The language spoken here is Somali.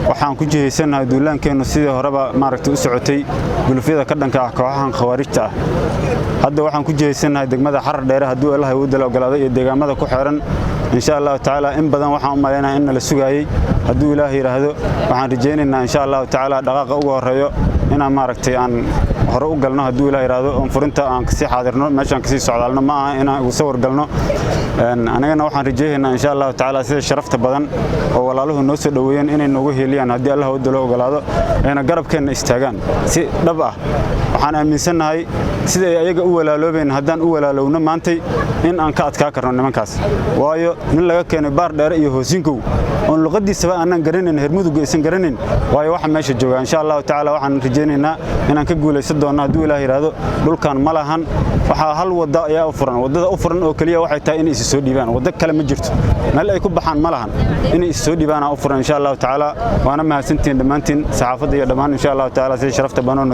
waxaan ku jihaysanahay duulaankeennu sidii horeba maaragtay u socotay gulufyada ka dhanka ah kooxahan khawaarijta ah hadda waxaan ku jihaysanahay degmada Xarar Dheere hadduu Ilaahay u dalo ogolaado iyo deegaamada ku xeeran insha Allah taala in badan waxaan u maleynayaa in la sugayay hadduu Ilaahay yiraahdo waxaan rajaynaynaa insha Allah taala dhaqaaqa ugu horeeyo inaan maaragtay aan hore u galno hadduu Ilaahay yiraahdo oo furinta aan ka sii xaadirno meeshan ka sii socdaalno ma aha inaan ugu sawir galno anagana waxaan rajaynaynaa insha Allah taala sida sharafta badan oo walaaluhu noo soo dhaweeyeen inay noogu heeliyaan haddii Allah u dalo ogolaado ayna garabkeena istaagaan si dhab ah waxaan aaminsanahay sida ay ayaga u walaaloobeen haddaan u walaalowno maantay in aan ka adkaa karno nimankaas waayo nin laga keenay baar dheer iyo hoosinkow oo luqadiisaba aanan garanin hermudug aysan garanin waayo waxa meesha jooga insha Allah taala waxaan rajaynaynaa inaan ka guuleysan doono hadduu Ilaahay yiraahdo dhulkan ma lahan waxa hal wada ayaa u furan wadada u furan oo kaliya waxay tahay in ay soo dhiibaan wada kale ma jirto meel ay ku baxaan ma lahan in ay soo dhiibaan u furan insha Allah taala waana mahadsantiin dhamaantiin saxaafadda iyo dhamaan insha Allah taala si sharafta badan